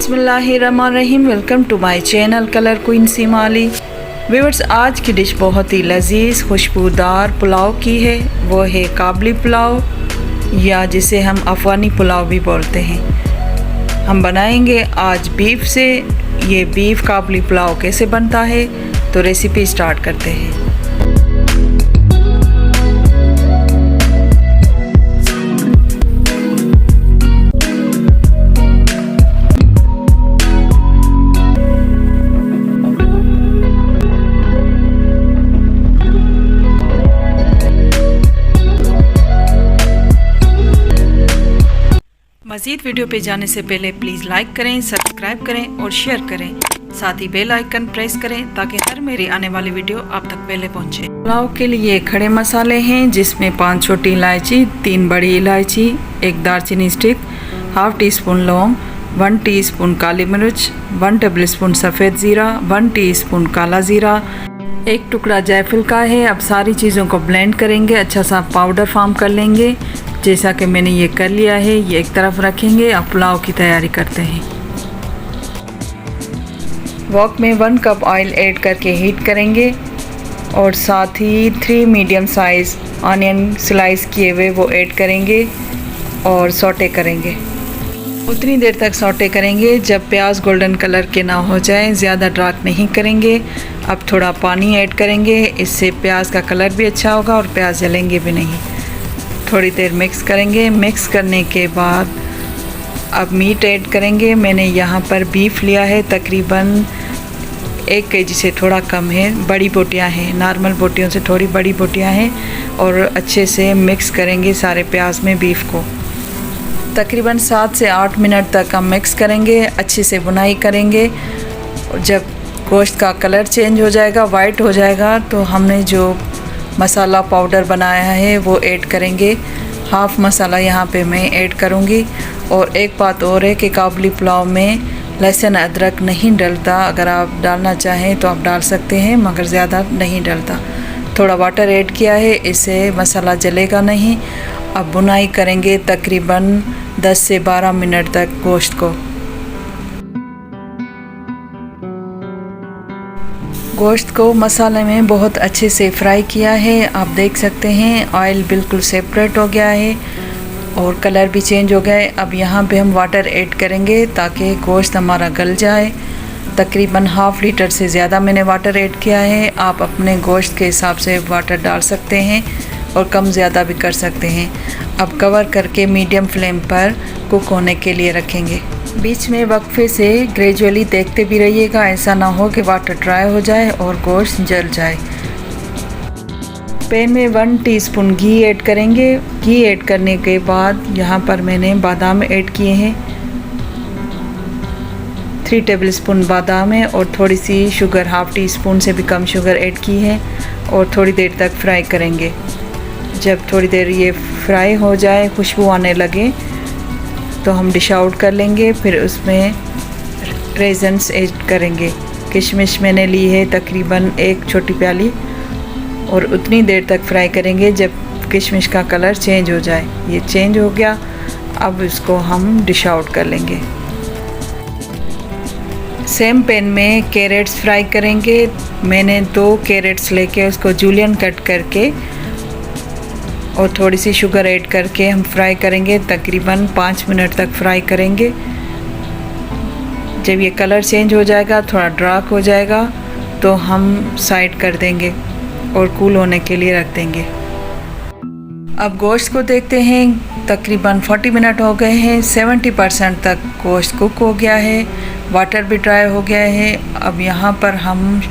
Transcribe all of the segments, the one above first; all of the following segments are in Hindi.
बिस्मिल्लाहिर्रहमानिर्रहीम। Welcome to my channel colour queen Seemali. Viewers, आज की डिश बहुत ही लजीज खुशबूदार पुलाव की है। वो है काबली पुलाव या जिसे हम अफ़गानी पुलाव भी बोलते हैं। हम बनाएंगे आज बीफ से। ये बीफ काबली पुलाव कैसे बनता है, तो रेसिपी स्टार्ट करते हैं। मज़ीद वीडियो पे जाने से पहले प्लीज़ लाइक करें, सब्सक्राइब करें और शेयर करें। साथ ही बेल आइकन प्रेस करें ताकि हर मेरी आने वाली वीडियो आप तक पहले पहुंचे। पुलाव के लिए खड़े मसाले हैं, जिसमें 5 छोटी इलायची, 3 बड़ी इलायची, 1 दालचीनी स्टिक, ½ टीस्पून लौंग, 1 टीस्पून काली मिर्च, 1 टेबलस्पून सफ़ेद ज़ीरा, 1 टीस्पून काला ज़ीरा, 1 टुकड़ा जायफल का है। अब सारी चीज़ों को ब्लेंड करेंगे, अच्छा सा पाउडर फॉर्म कर लेंगे। जैसा कि मैंने ये कर लिया है, ये एक तरफ रखेंगे। अब पुलाव की तैयारी करते हैं। वॉक में 1 कप ऑयल ऐड करके हीट करेंगे और साथ ही 3 मीडियम साइज़ ऑनियन स्लाइस किए हुए वो ऐड करेंगे और सौटे करेंगे। उतनी देर तक सौटे करेंगे जब प्याज गोल्डन कलर के ना हो जाए, ज़्यादा डार्क नहीं करेंगे। अब थोड़ा पानी ऐड करेंगे, इससे प्याज का कलर भी अच्छा होगा और प्याज जलेंगे भी नहीं। थोड़ी देर मिक्स करेंगे। मिक्स करने के बाद अब मीट ऐड करेंगे। मैंने यहाँ पर बीफ लिया है, तकरीबन 1 केजी से थोड़ा कम है। बड़ी बोटियाँ हैं, नॉर्मल बोटियों से थोड़ी बड़ी बोटियाँ हैं। और अच्छे से मिक्स करेंगे सारे प्याज में बीफ को। तकरीबन 7 से 8 मिनट तक हम मिक्स करेंगे, अच्छे से बुनाई करेंगे। जब गोश्त का कलर चेंज हो जाएगा, वाइट हो जाएगा, तो हमने जो मसाला पाउडर बनाया है वो ऐड करेंगे। हाफ़ मसाला यहाँ पे मैं ऐड करूँगी। और एक बात और है कि काबली पुलाव में लहसुन अदरक नहीं डलता। अगर आप डालना चाहें तो आप डाल सकते हैं, मगर ज़्यादा नहीं डलता। थोड़ा वाटर ऐड किया है, इससे मसाला जलेगा नहीं। अब बुनाई करेंगे तकरीबन 10 से 12 मिनट तक गोश्त को। गोश्त को मसाले में बहुत अच्छे से फ्राई किया है। आप देख सकते हैं ऑयल बिल्कुल सेपरेट हो गया है और कलर भी चेंज हो गया है। अब यहाँ पे हम वाटर ऐड करेंगे ताकि गोश्त हमारा गल जाए। तकरीबन ½ लीटर से ज़्यादा मैंने वाटर ऐड किया है। आप अपने गोश्त के हिसाब से वाटर डाल सकते हैं और कम ज़्यादा भी कर सकते हैं। अब कवर करके मीडियम फ्लेम पर कुक होने के लिए रखेंगे। बीच में वक्फे से ग्रेजुअली देखते भी रहिएगा, ऐसा ना हो कि वाटर ड्राई हो जाए और गोश्त जल जाए। पैन में 1 टीस्पून घी ऐड करेंगे। घी ऐड करने के बाद यहाँ पर मैंने बादाम ऐड किए हैं, 3 टेबलस्पून बादाम है और थोड़ी सी शुगर, ½ टीस्पून से भी कम शुगर ऐड की है और थोड़ी देर तक फ्राई करेंगे। जब थोड़ी देर ये फ्राई हो जाए, खुशबू आने लगे, तो हम डिश आउट कर लेंगे। फिर उसमें रेजन्स ऐड करेंगे। किशमिश मैंने ली है तकरीबन 1 छोटी प्याली और उतनी देर तक फ्राई करेंगे जब किशमिश का कलर चेंज हो जाए। ये चेंज हो गया, अब इसको हम डिश आउट कर लेंगे। सेम पैन में कैरेट्स फ्राई करेंगे। मैंने 2 कैरेट्स लेके उसको जूलियन कट करके और थोड़ी सी शुगर ऐड करके हम फ्राई करेंगे। तकरीबन 5 मिनट तक फ्राई करेंगे। जब ये कलर चेंज हो जाएगा, थोड़ा डार्क हो जाएगा, तो हम साइड कर देंगे और कूल होने के लिए रख देंगे। अब गोश्त को देखते हैं। तकरीबन 40 मिनट हो गए हैं। 70% तक गोश्त कुक हो गया है, वाटर भी ड्राई हो गया है। अब यहाँ पर हम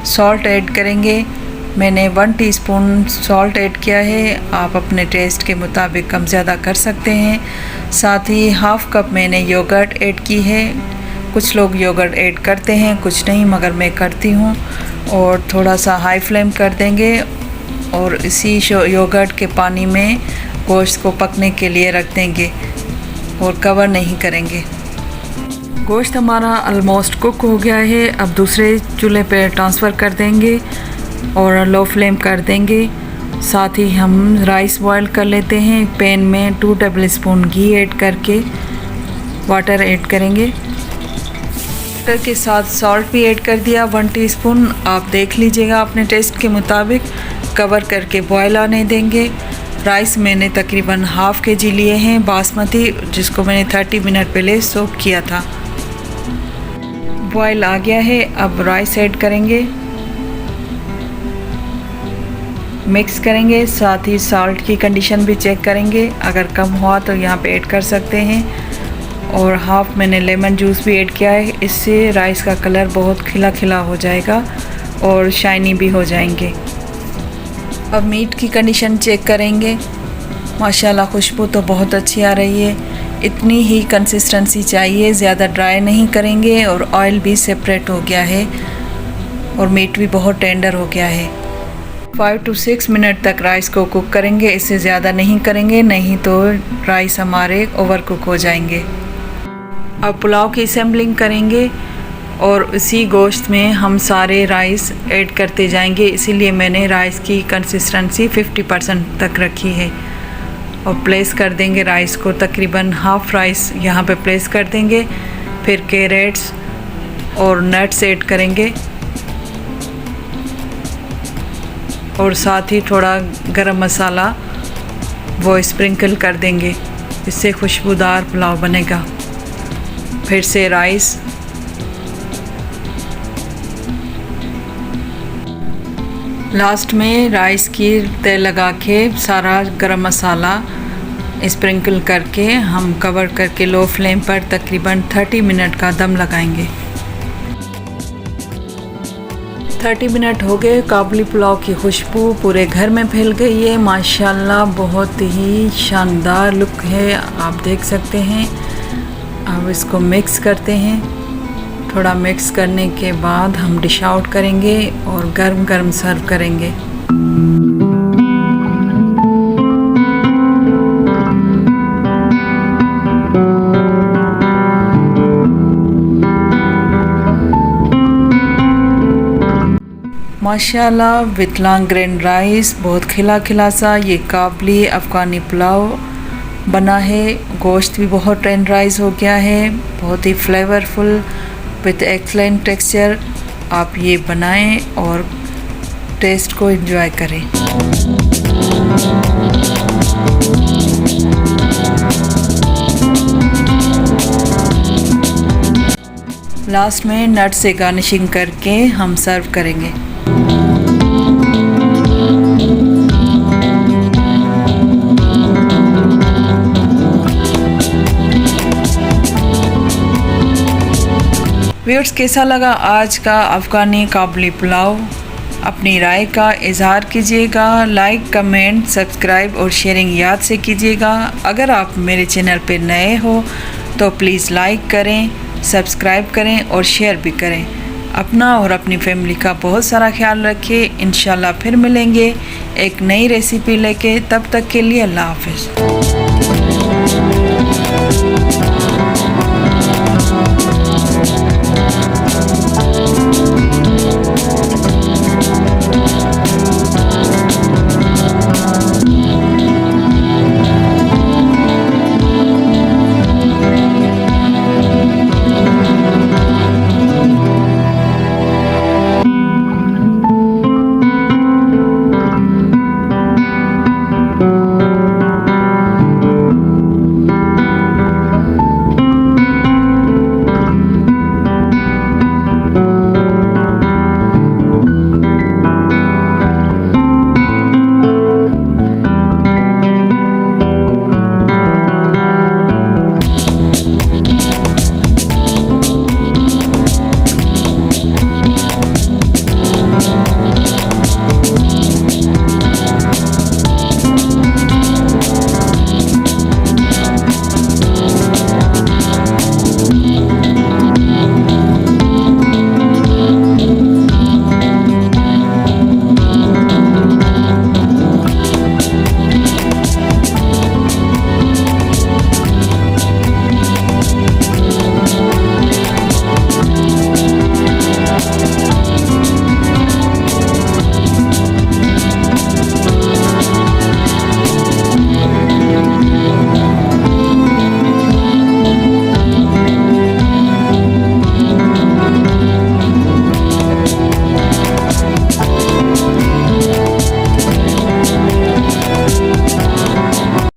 सॉल्ट ऐड करेंगे। मैंने 1 टीस्पून सॉल्ट ऐड किया है। आप अपने टेस्ट के मुताबिक कम ज़्यादा कर सकते हैं। साथ ही ½ कप मैंने योगर्ट ऐड की है। कुछ लोग योगर्ट ऐड करते हैं, कुछ नहीं, मगर मैं करती हूँ। और थोड़ा सा हाई फ्लेम कर देंगे और इसी योगर्ट के पानी में गोश्त को पकने के लिए रख देंगे और कवर नहीं करेंगे। गोश्त हमारा ऑलमोस्ट कुक हो गया है। अब दूसरे चूल्हे पर ट्रांसफ़र कर देंगे और लो फ्लेम कर देंगे। साथ ही हम राइस बॉईल कर लेते हैं। पैन में 2 टेबलस्पून घी ऐड करके वाटर ऐड करेंगे वाटर के साथ सॉल्ट भी ऐड कर दिया 1 टीस्पून। आप देख लीजिएगा अपने टेस्ट के मुताबिक। कवर करके बॉयल आने देंगे। राइस मैंने तकरीबन हाफ़ kg लिए हैं बासमती, जिसको मैंने 30 मिनट पहले सोक किया था। बॉयल आ गया है, अब राइस ऐड करेंगे, मिक्स करेंगे। साथ ही सॉल्ट की कंडीशन भी चेक करेंगे, अगर कम हुआ तो यहाँ पे ऐड कर सकते हैं। और हाफ़ मैंने लेमन जूस भी ऐड किया है, इससे राइस का कलर बहुत खिला खिला हो जाएगा और शाइनी भी हो जाएंगे। अब मीट की कंडीशन चेक करेंगे। माशाल्लाह खुशबू तो बहुत अच्छी आ रही है। इतनी ही कंसिस्टेंसी चाहिए, ज़्यादा ड्राई नहीं करेंगे। और ऑयल भी सेपरेट हो गया है और मीट भी बहुत टेंडर हो गया है। 5 to 6 मिनट तक राइस को कुक करेंगे, इससे ज़्यादा नहीं करेंगे, नहीं तो राइस हमारे ओवर कुक हो जाएंगे। अब पुलाव की असेंबलिंग करेंगे और उसी गोश्त में हम सारे राइस ऐड करते जाएंगे, इसीलिए मैंने राइस की कंसिस्टेंसी 50% तक रखी है। और प्लेस कर देंगे राइस को, तकरीबन हाफ़ राइस यहाँ पे प्लेस कर देंगे। फिर कैरेट्स और नट्स ऐड करेंगे और साथ ही थोड़ा गरम मसाला वो स्प्रिंकल कर देंगे, इससे खुशबूदार पुलाव बनेगा। फिर से राइस, लास्ट में राइस की तय लगा के सारा गरम मसाला स्प्रिंकल करके हम कवर करके लो फ्लेम पर तकरीबन 30 मिनट का दम लगाएंगे। 30 मिनट हो गए, काबुली पुलाव की खुशबू पूरे घर में फैल गई है। माशाल्लाह बहुत ही शानदार लुक है, आप देख सकते हैं। अब इसको मिक्स करते हैं। थोड़ा मिक्स करने के बाद हम डिश आउट करेंगे और गर्म गर्म सर्व करेंगे। माशाल्लाह विथ लॉन्ग ग्रेन राइस, बहुत खिला खिला सा ये काबुली अफ़गानी पुलाव बना है। गोश्त भी बहुत टेंडराइज हो गया है, बहुत ही फ्लेवरफुल विथ एक्सलेंट टेक्सचर। आप ये बनाएं और टेस्ट को एंजॉय करें। लास्ट में नट से गार्निशिंग करके हम सर्व करेंगे। व्यूअर्स, कैसा लगा आज का अफ़गानी काबुली पुलाव? अपनी राय का इज़हार कीजिएगा। लाइक, कमेंट, सब्सक्राइब और शेयरिंग याद से कीजिएगा। अगर आप मेरे चैनल पर नए हो तो प्लीज़ लाइक करें, सब्सक्राइब करें और शेयर भी करें। अपना और अपनी फैमिली का बहुत सारा ख्याल रखिए। इंशाल्लाह फिर मिलेंगे एक नई रेसिपी लेके। तब तक के लिए अल्लाह हाफ़िज़।